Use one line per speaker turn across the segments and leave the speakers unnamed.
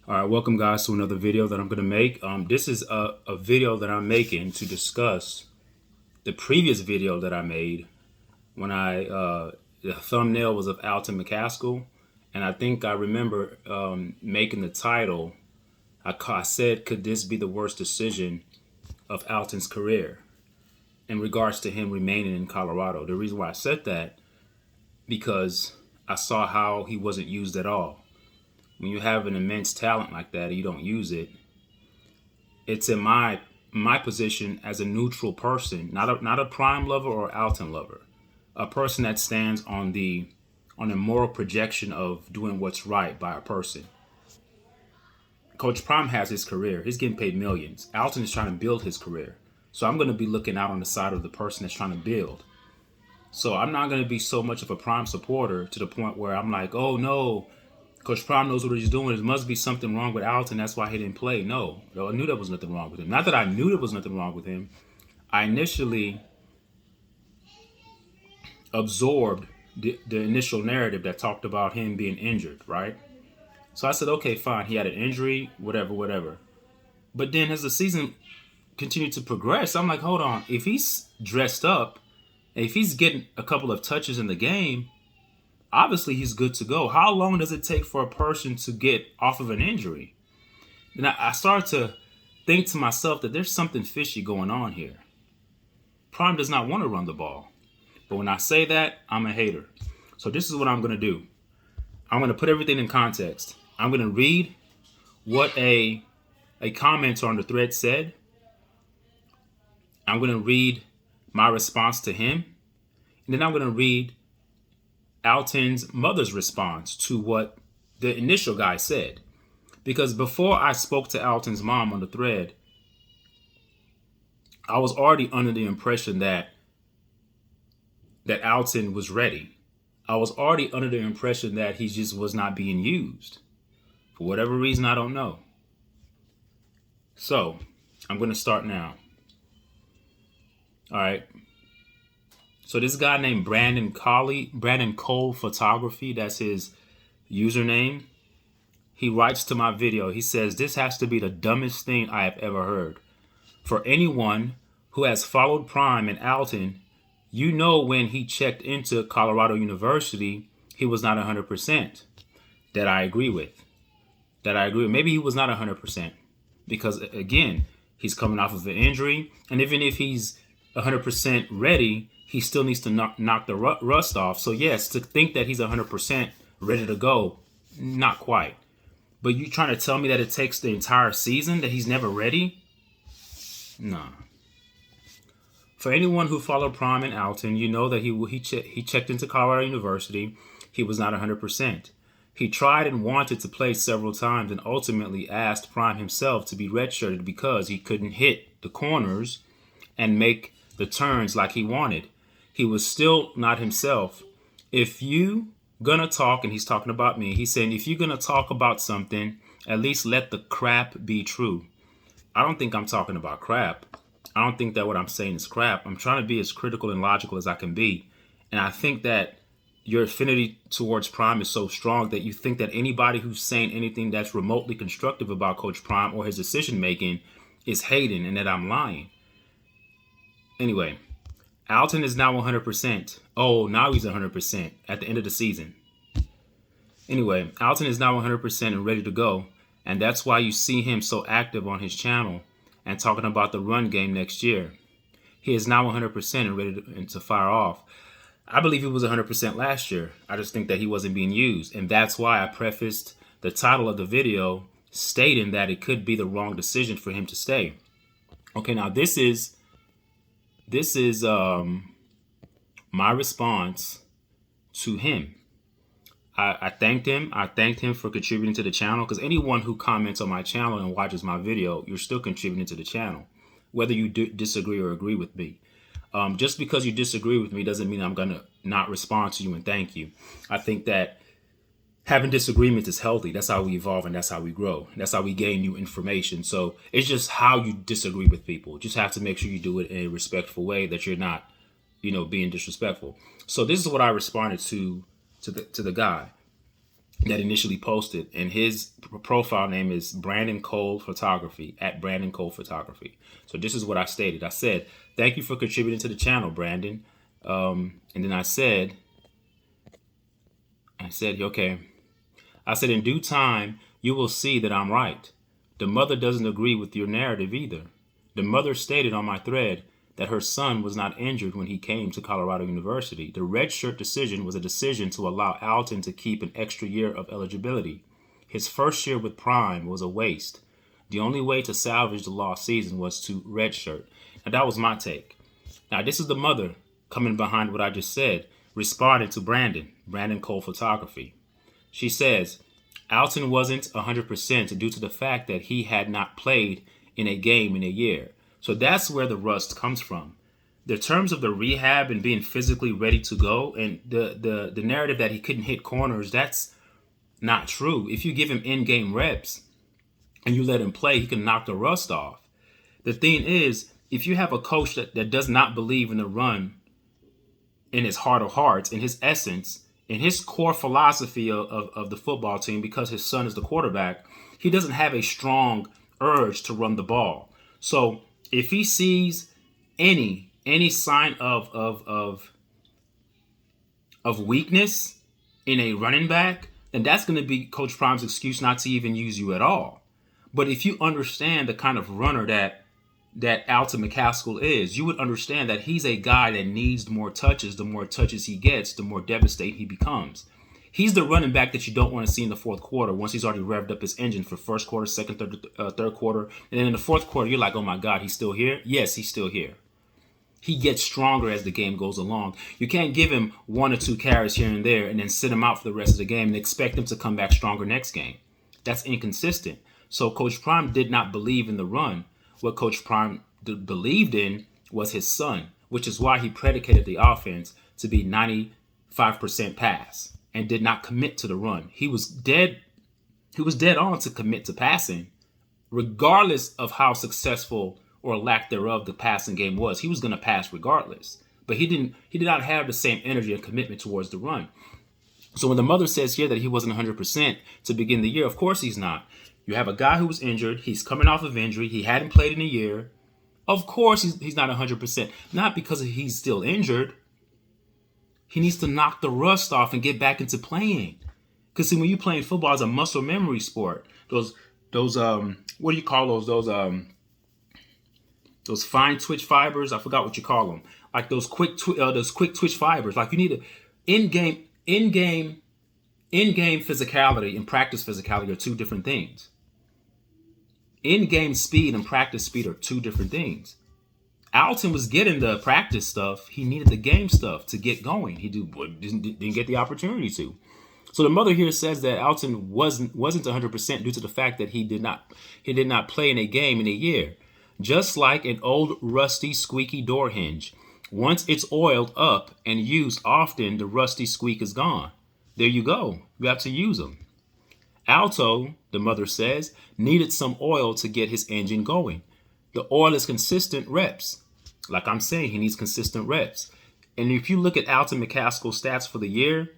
All right, welcome guys to another video that I'm going to make. This is a video that I'm making to discuss the previous video that I made when the thumbnail was of Alton McCaskill. And I think I remember making the title. I said, could this be the worst decision of Alton's career in regards to him remaining in Colorado? The reason why I said that, because I saw how he wasn't used at all. When you have an immense talent like that and you don't use it, it's in my position as a neutral person, not a Prime lover or Alton lover, a person that stands on the moral projection of doing what's right by a person. Coach Prime has his career. He's getting paid millions. Alton is trying to build his career. So I'm going to be looking out on the side of the person that's trying to build. So I'm not going to be so much of a Prime supporter to the point where I'm like, oh no, Coach Prime knows what he's doing. There must be something wrong with Alton. That's why he didn't play. No, I knew there was nothing wrong with him. Not that I knew there was nothing wrong with him. I initially absorbed the initial narrative that talked about him being injured, right? So I said, okay, fine. He had an injury, whatever. But then as the season continued to progress, I'm like, hold on. If he's dressed up, if he's getting a couple of touches in the game, obviously he's good to go. How long does it take for a person to get off of an injury? And I started to think to myself that there's something fishy going on here. Prime does not want to run the ball. But when I say that, I'm a hater. So this is what I'm going to do. I'm going to put everything in context. I'm going to read what a commenter on the thread said. I'm going to read my response to him. And then I'm going to read Alton's mother's response to what the initial guy said. Because before I spoke to Alton's mom on the thread, I was already under the impression that Alton was ready. I was already under the impression that he just was not being used. For whatever reason, I don't know. So, I'm going to start now. All right. So this guy named Brandon Cole Photography, that's his username. He writes to my video. He says, this has to be the dumbest thing I have ever heard. For anyone who has followed Prime and Alton, you know when he checked into Colorado University, he was not 100%. That I agree with. Maybe he was not 100%. Because, again, he's coming off of an injury. And even if he's 100% ready, he still needs to knock the rust off. So, yes, to think that he's 100% ready to go, not quite. But you trying to tell me that it takes the entire season, that he's never ready? Nah. For anyone who followed Prime and Alton, you know that he checked into Colorado University. He was not 100%. He tried and wanted to play several times and ultimately asked Prime himself to be redshirted because he couldn't hit the corners and make the turns like he wanted. He was still not himself. If you gonna talk, and he's talking about me, he's saying, if you're gonna talk about something, at least let the crap be true. I don't think I'm talking about crap. I don't think that what I'm saying is crap. I'm trying to be as critical and logical as I can be. And I think that your affinity towards Prime is so strong that you think that anybody who's saying anything that's remotely constructive about Coach Prime or his decision making is hating and that I'm lying. Anyway, Alton is now 100%. Oh, now he's 100% at the end of the season. Anyway, Alton is now 100% and ready to go. And that's why you see him so active on his channel and talking about the run game next year. He is now 100% and ready to fire off. I believe he was 100% last year. I just think that he wasn't being used. And that's why I prefaced the title of the video stating that it could be the wrong decision for him to stay. Okay, now this is my response to him. I thanked him. I thanked him for contributing to the channel, because anyone who comments on my channel and watches my video, you're still contributing to the channel, whether you disagree or agree with me. Just because you disagree with me doesn't mean I'm going to not respond to you and thank you. I think that having disagreements is healthy. That's how we evolve and that's how we grow. That's how we gain new information. So it's just how you disagree with people. Just have to make sure you do it in a respectful way, that you're not, being disrespectful. So this is what I responded to the guy. that initially posted, and his profile name is Brandon Cole Photography, at Brandon Cole Photography. So this is what I stated. I said, "Thank you for contributing to the channel, Brandon." And then I said, okay. I said, "In due time, you will see that I'm right. The mother doesn't agree with your narrative either. The mother stated on my thread that her son was not injured when he came to Colorado University. The redshirt decision was a decision to allow Alton to keep an extra year of eligibility. His first year with Prime was a waste. The only way to salvage the lost season was to redshirt." Now, that was my take. Now, this is the mother coming behind what I just said, responding to Brandon Cole Photography. She says, "Alton wasn't 100% due to the fact that he had not played in a game in a year." So that's where the rust comes from. The terms of the rehab and being physically ready to go, and the narrative that he couldn't hit corners, that's not true. If you give him in-game reps and you let him play, he can knock the rust off. The thing is, if you have a coach that does not believe in the run in his heart of hearts, in his essence, in his core philosophy of the football team, because his son is the quarterback, he doesn't have a strong urge to run the ball. So if he sees any sign of weakness in a running back, then that's going to be Coach Prime's excuse not to even use you at all. But if you understand the kind of runner that Alton McCaskill is, you would understand that he's a guy that needs more touches. The more touches he gets, the more devastating he becomes. He's the running back that you don't want to see in the fourth quarter once he's already revved up his engine for first quarter, second, third quarter. And then in the fourth quarter, you're like, oh my God, he's still here? Yes, he's still here. He gets stronger as the game goes along. You can't give him 1 or 2 carries here and there and then sit him out for the rest of the game and expect him to come back stronger next game. That's inconsistent. So Coach Prime did not believe in the run. What Coach Prime believed in was his son, which is why he predicated the offense to be 95% pass and did not commit to the run. He was dead on to commit to passing, regardless of how successful or lack thereof the passing game was. He was going to pass regardless, but he did not have the same energy and commitment towards the run. So when the mother says here that he wasn't 100% to begin the year, of course he's not. You have a guy who was injured. He's coming off of injury. He hadn't played in a year. Of course he's not 100%. Not because he's still injured. He needs to knock the rust off and get back into playing. Because see, when you're playing football, it's a muscle memory sport. Those what do you call those fine twitch fibers? I forgot what you call them. Like those quick twitch fibers. Like you need in-game physicality and practice physicality are two different things. In-game speed and practice speed are two different things. Alton was getting the practice stuff. He needed the game stuff to get going. He didn't get the opportunity to. So the mother here says that Alton wasn't 100% due to the fact that he did not play in a game in a year. Just like an old rusty squeaky door hinge. Once it's oiled up and used often, the rusty squeak is gone. There you go. You have to use them. Alto, the mother says, needed some oil to get his engine going. The oil is consistent reps. Like I'm saying, he needs consistent reps. And if you look at Alton McCaskill's stats for the year,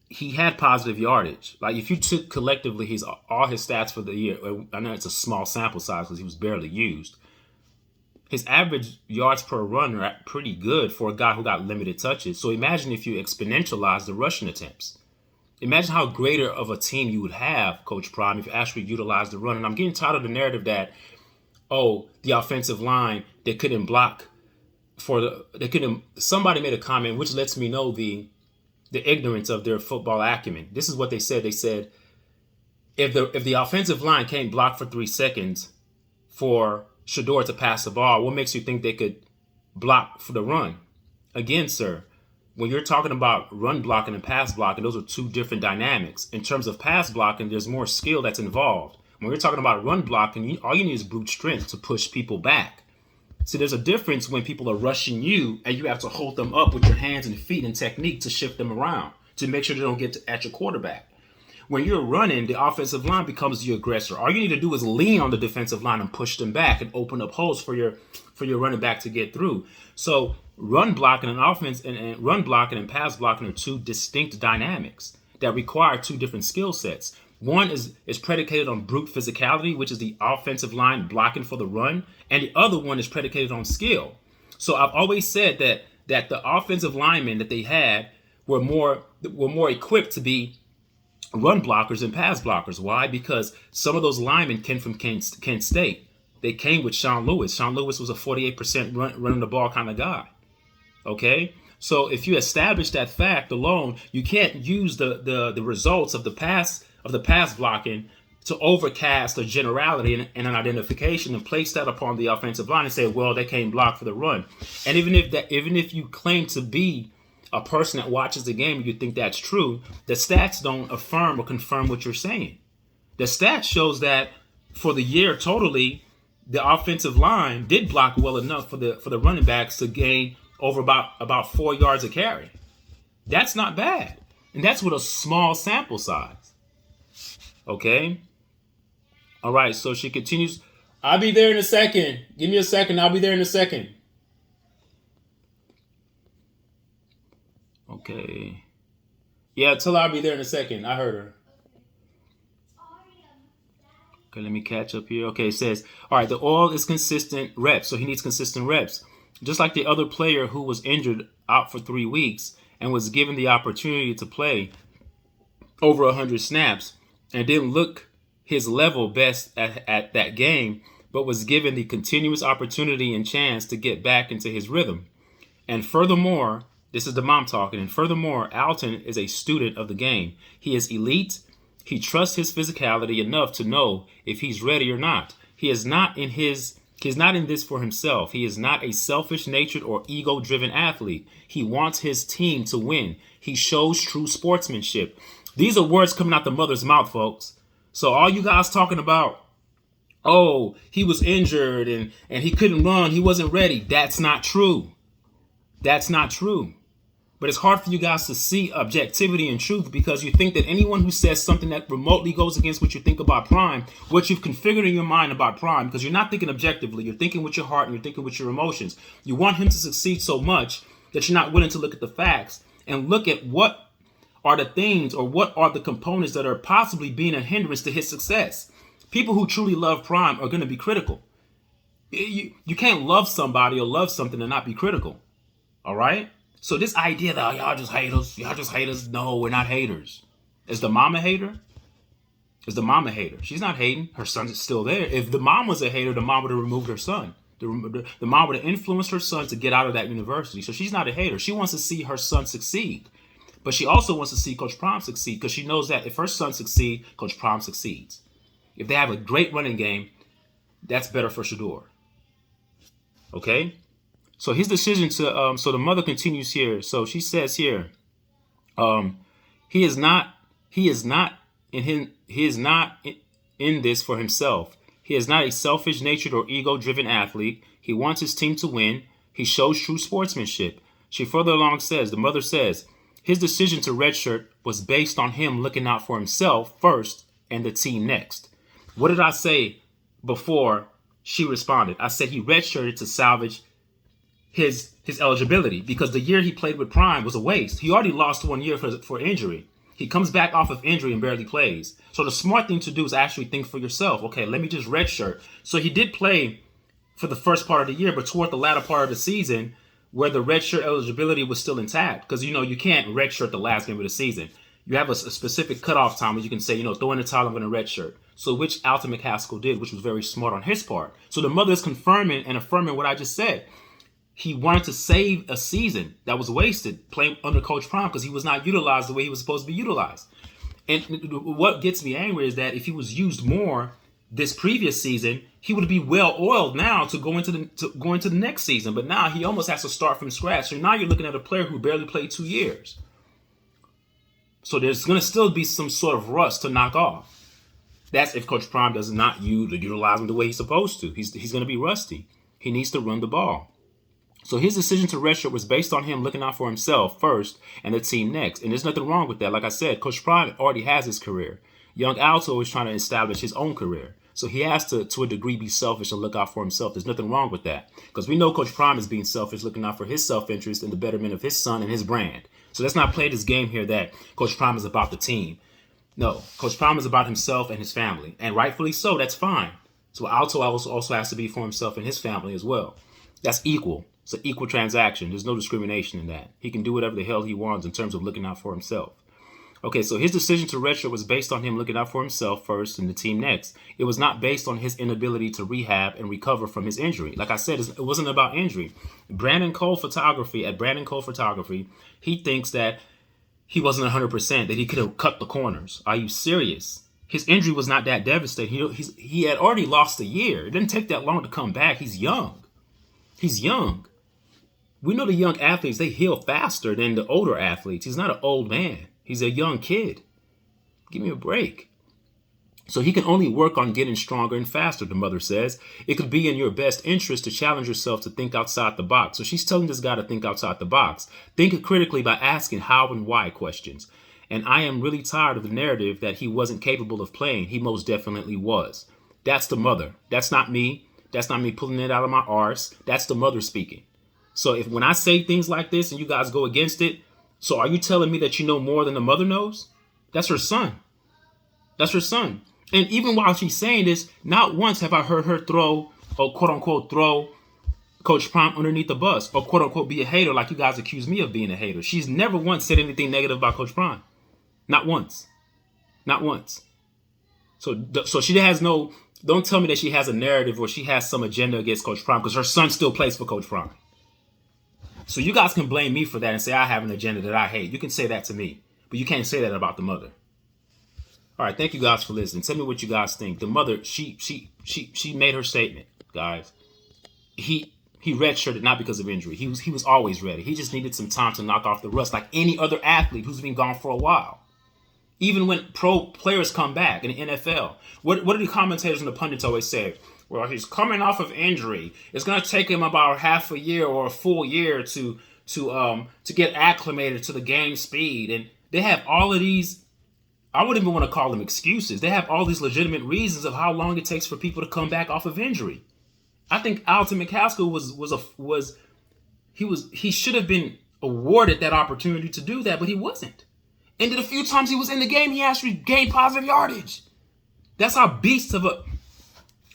he had positive yardage. Like if you took collectively all his stats for the year, I know it's a small sample size because he was barely used. His average yards per run are pretty good for a guy who got limited touches. So imagine if you exponentialize the rushing attempts. Imagine how greater of a team you would have, Coach Prime, if you actually utilize the run. And I'm getting tired of the narrative that, the offensive line, they couldn't block somebody made a comment which lets me know the ignorance of their football acumen. This is what they said. They said, if the offensive line can't block for 3 seconds for Shador to pass the ball, what makes you think they could block for the run? Again, sir, when you're talking about run blocking and pass blocking, those are two different dynamics. In terms of pass blocking, there's more skill that's involved. When you're talking about run blocking, all you need is brute strength to push people back. See, there's a difference when people are rushing you and you have to hold them up with your hands and feet and technique to shift them around to make sure they don't get at your quarterback. When you're running, the offensive line becomes the aggressor. All you need to do is lean on the defensive line and push them back and open up holes for your running back to get through. So run blocking and offense and run blocking and pass blocking are two distinct dynamics. that require two different skill sets. One is predicated on brute physicality, which is the offensive line blocking for the run, and the other one is predicated on skill. So I've always said that the offensive linemen that they had were more equipped to be run blockers and pass blockers. Why? Because some of those linemen came from Kent State. They came with Sean Lewis. Sean Lewis was a 48% running the ball kind of guy. Okay? So if you establish that fact alone, you can't use the results of the pass blocking to overcast a generality and an identification and place that upon the offensive line and say, well, they can't block for the run. And even if you claim to be a person that watches the game and you think that's true, the stats don't affirm or confirm what you're saying. The stats shows that for the year totally, the offensive line did block well enough for the running backs to gain over about 4 yards a carry. That's not bad. And that's with a small sample size. Okay? All right, so she continues. I'll be there in a second. Give me a second. I'll be there in a second. Okay. Yeah, tell her I'll be there in a second. I heard her. Okay, let me catch up here. Okay, it says, all right, the oil is consistent reps, so he needs consistent reps. Just like the other player who was injured out for 3 weeks and was given the opportunity to play over 100 snaps and didn't look his level best at that game, but was given the continuous opportunity and chance to get back into his rhythm. And furthermore, this is the mom talking, and furthermore, Alton is a student of the game. He is elite. He trusts his physicality enough to know if he's ready or not. He is not in this for himself. He is not a selfish-natured or ego-driven athlete. He wants his team to win. He shows true sportsmanship. These are words coming out the mother's mouth, folks. So all you guys talking about, oh, he was injured and he couldn't run, he wasn't ready. That's not true. That's not true. But it's hard for you guys to see objectivity and truth because you think that anyone who says something that remotely goes against what you think about Prime, what you've configured in your mind about Prime, because you're not thinking objectively, you're thinking with your heart and you're thinking with your emotions. You want him to succeed so much that you're not willing to look at the facts and look at what are the things or what are the components that are possibly being a hindrance to his success. People who truly love Prime are going to be critical. You can't love somebody or love something and not be critical. All right? So this idea that y'all just haters, no, we're not haters. Is the mom a hater? Is the mom a hater? She's not hating. Her son's still there. If the mom was a hater, the mom would have removed her son. The mom would have influenced her son to get out of that university. So she's not a hater. She wants to see her son succeed. But she also wants to see Coach Prime succeed because she knows that if her son succeeds, Coach Prime succeeds. If they have a great running game, that's better for Shador. Okay? So his decision to, so the mother continues here. So she says here, he is not in this for himself. He is not a selfish-natured or ego-driven athlete. He wants his team to win. He shows true sportsmanship. She further along says, the mother says, his decision to redshirt was based on him looking out for himself first and the team next. What did I say before she responded? I said he redshirted to salvage his eligibility because the year he played with Prime was a waste. He already lost 1 year for injury. He comes back off of injury and barely plays. So the smart thing to do is actually think for yourself. Okay, let me just redshirt. So he did play for the first part of the year, but toward the latter part of the season, where the redshirt eligibility was still intact, because you can't redshirt the last game of the season. You have a specific cutoff time where you can say, throw in the towel, I'm going to redshirt. So which Alton McCaskill did, which was very smart on his part. So the mother is confirming and affirming what I just said. He wanted to save a season that was wasted playing under Coach Prime because he was not utilized the way he was supposed to be utilized. And what gets me angry is that if he was used more this previous season, he would be well oiled now to go into the next season. But now he almost has to start from scratch. So now you're looking at a player who barely played 2 years. So there's going to still be some sort of rust to knock off. That's if Coach Prime does not utilize him the way he's supposed to. He's going to be rusty. He needs to run the ball. So his decision to redshirt was based on him looking out for himself first and the team next. And there's nothing wrong with that. Like I said, Coach Prime already has his career. Young Alto is trying to establish his own career. So he has to a degree, be selfish and look out for himself. There's nothing wrong with that. Because we know Coach Prime is being selfish, looking out for his self-interest and the betterment of his son and his brand. So let's not play this game here that Coach Prime is about the team. No, Coach Prime is about himself and his family, and rightfully so. That's fine. So Alto also has to be for himself and his family as well. That's equal. It's an equal transaction. There's no discrimination in that. He can do whatever the hell he wants in terms of looking out for himself. Okay, so his decision to redshirt was based on him looking out for himself first and the team next. It was not based on his inability to rehab and recover from his injury. Like I said, it wasn't about injury. Brandon Cole Photography, he thinks that he wasn't 100%, that he could have cut the corners. Are you serious? His injury was not that devastating. He had already lost a year. It didn't take that long to come back. He's young. He's young. We know the young athletes, they heal faster than the older athletes. He's not an old man. He's a young kid. Give me a break. So he can only work on getting stronger and faster, the mother says. It could be in your best interest to challenge yourself to think outside the box. So she's telling this guy to think outside the box. Think critically by asking how and why questions. And I am really tired of the narrative that he wasn't capable of playing. He most definitely was. That's the mother. That's not me. That's not me pulling it out of my arse. That's the mother speaking. So when I say things like this and you guys go against it, so are you telling me that you know more than the mother knows? That's her son. That's her son. And even while she's saying this, not once have I heard her throw, or quote unquote, throw Coach Prime underneath the bus, or quote unquote, be a hater like you guys accuse me of being a hater. She's never once said anything negative about Coach Prime. Not once. Not once. So she has no, don't tell me that she has a narrative or she has some agenda against Coach Prime, because her son still plays for Coach Prime. So you guys can blame me for that and say I have an agenda that I hate. You can say that to me, but you can't say that about the mother. All right, thank you guys for listening. Tell me what you guys think. The mother, she made her statement, guys. He redshirted not because of injury. He was always ready. He just needed some time to knock off the rust, like any other athlete who's been gone for a while. Even when pro players come back in the NFL, what do the commentators and the pundits always say? Well, he's coming off of injury. It's going to take him about half a year or a full year to get acclimated to the game speed. And they have all of these, I wouldn't even want to call them excuses. They have all these legitimate reasons of how long it takes for people to come back off of injury. I think Alton McCaskill he should have been awarded that opportunity to do that, but he wasn't. And then a few times he was in the game, he actually gained positive yardage. That's how beast of a...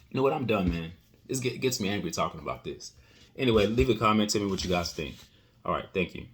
You know what? I'm done, man. This gets me angry talking about this. Anyway, leave a comment. Tell me what you guys think. All right. Thank you.